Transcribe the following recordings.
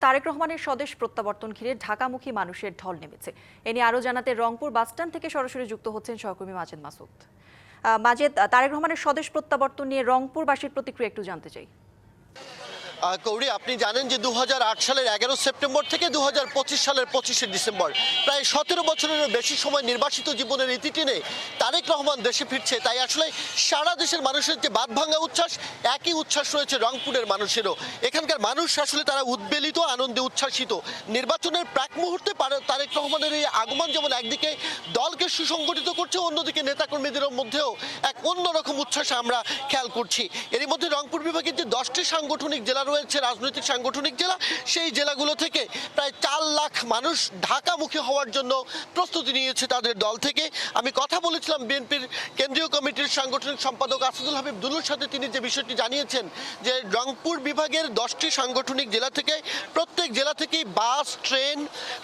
তারেক রহমানের স্বদেশ প্রত্যাবর্তন ঘিরে ঢাকামুখী মানুষের ঢল নেমেছে। এ নিয়ে আরও জানাতে রংপুর বাসস্ট্যান্ড থেকে সরাসরি যুক্ত হচ্ছেন সহকর্মী মাজেদ মাসুদ। মাজেদ, তারেক রহমানের স্বদেশ প্রত্যাবর্তন নিয়ে রংপুরবাসীর প্রতিক্রিয়া একটু জানতে চাই। কৌরি, আপনি জানেন যে 2008 সালের 11 সেপ্টেম্বর থেকে 2025 সালের 25শে ডিসেম্বর প্রায় 17 বছরেরও বেশি সময় নির্বাসিত জীবনের ইতি টেনে তারেক রহমান দেশে ফিরছে। তাই আসলে সারা দেশের মানুষের যে বাঁধভাঙা উচ্ছ্বাস, একই উচ্ছ্বাস রয়েছে রংপুরের মানুষেরও। এখানকার মানুষ আসলে তারা উদ্বেলিত, আনন্দে উচ্ছ্বাসিত। নির্বাচনের প্রাক মুহূর্তে তারেক রহমানের এই আগমন যেমন একদিকে দলকে সুসংগঠিত করছে, অন্যদিকে নেতাকর্মীদের মধ্যেও এক অন্যরকম উচ্ছ্বাস আমরা খেয়াল করছি। এরই মধ্যে রংপুর বিভাগের যে 10টি সাংগঠনিক জেলা রয়েছে, রাজনৈতিক সাংগঠনিক জেলা, সেই জেলাগুলো থেকে প্রায় 4 লাখ মানুষ ঢাকামুখী হওয়ার জন্য প্রস্তুতি নিয়েছে তাদের দল থেকে। আমি কথা বলেছিলাম বিএনপির কেন্দ্রীয় কমিটির সাংগঠনিক সম্পাদক আসাদুল হাবিব দুলুর সাথে। তিনি যে বিষয়টি জানিয়েছেন যে রংপুর বিভাগের 10টি সাংগঠনিক জেলা থেকে প্রত্যেক জেলা থেকেই বাস, ট্রেন,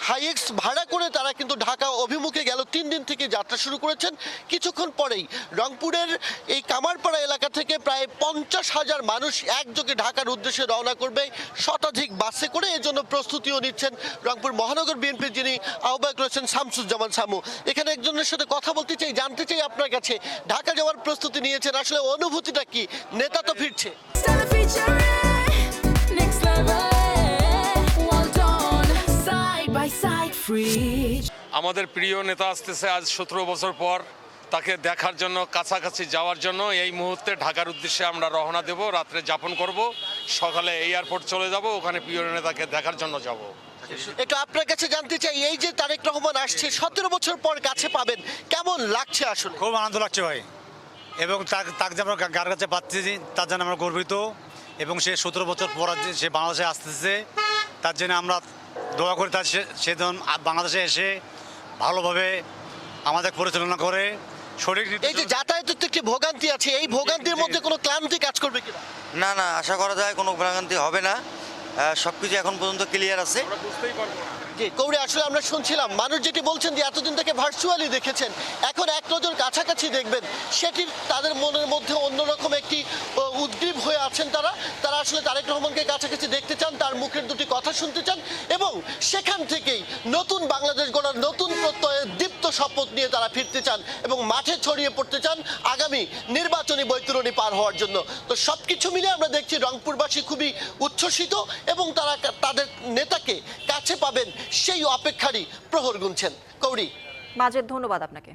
হাইএক্স ভাড়া করে তারা কিন্তু ঢাকা অভিমুখে গেল 3 দিন থেকে যাত্রা শুরু করেছেন। কিছুক্ষণ পরেই রংপুরের এই কামারপাড়া এলাকা থেকে প্রায় 50,000 মানুষ একযোগে ঢাকার উদ্দেশ্যে রওনা করবে শতাধিক বাসে করে। এজন্য প্রস্তুতিও নিচ্ছেন রংপুর মহানগর বিএনপির যিনি আহ্বায়ক রয়েছেন শামসুজ্জামান শামু। এখানে একজনের সাথে কথা বলতে চাই, জানতে চাই আপনার কাছে, ঢাকা যাওয়ার প্রস্তুতি নিয়েছেন, আসলে অনুভূতিটা কি? নেতা তো ফিরছে। আমাদের প্রিয় নেতা আসতেছে আজ 17 বছর পর। তাকে দেখার জন্য, কাছাকাছি যাওয়ার জন্য এই মুহূর্তে ঢাকার উদ্দেশ্যে আমরা রওনা দেব। রাত্রে যাপন করব, সকালে এয়ারপোর্ট চলে যাব, ওখানে প্রিয় নেতাকে দেখার জন্য যাব। একটু আপনার কাছে জানতে চাই, এই যে তারেক রহমান আসছে 17 বছর পর কাছে পাবেন, কেমন লাগছে? আসলে খুব আনন্দ লাগছে ভাই, এবং তাকে যে আমরা গার কাছে পাচ্ছি তার জন্য আমরা গর্বিত। এবং সে 17 বছর পর সে বাংলাদেশে আসতেছে, তার জন্য আমরা দোয়া করি তার সে বাংলাদেশে এসে ভালোভাবে আমাদের পরিচালনা করে। এই যে যাতায়াতের তো একটি ভোগান্তি আছে, এই ভোগান্তির মধ্যে কোনো ক্লান্তি কাজ করবে কিনা? না না, আশা করা যায় কোনো ভোগান্তি হবে না, সবকিছু এখন পর্যন্ত ক্লিয়ার আছে। জি কৌড়ি, আসলে আমরা শুনছিলাম মানুষ যেটি বলছেন যে এতদিন থেকে ভার্চুয়ালি দেখেছেন, এখন এক নজর কাছাকাছি দেখবেন, সেটি তাদের মনের মধ্যে অন্যরকম একটি উদ্গ্রীব হয়ে আছেন। তারা আসলে তারেক রহমানকে কাছাকাছি দেখতে চান, তার মুখের দুটি কথা শুনতে চান, এবং সেখান থেকেই নতুন বাংলাদেশ গড়ার নতুন প্রত্যয়ের দীপ্ত শপথ নিয়ে তারা ফিরতে চান এবং মাঠে ছড়িয়ে পড়তে চান আগামী নির্বাচনী বৈতরণী পার হওয়ার জন্য। তো সবকিছু মিলে আমরা দেখছি রংপুরবাসী খুবই উচ্ছ্বসিত এবং তারা তাদের নেতাকে কাছে পাবেন সেই অপেক্ষারই প্রহর গুনছেন। কৌড়ি, মাজেদ, ধন্যবাদ আপনাকে।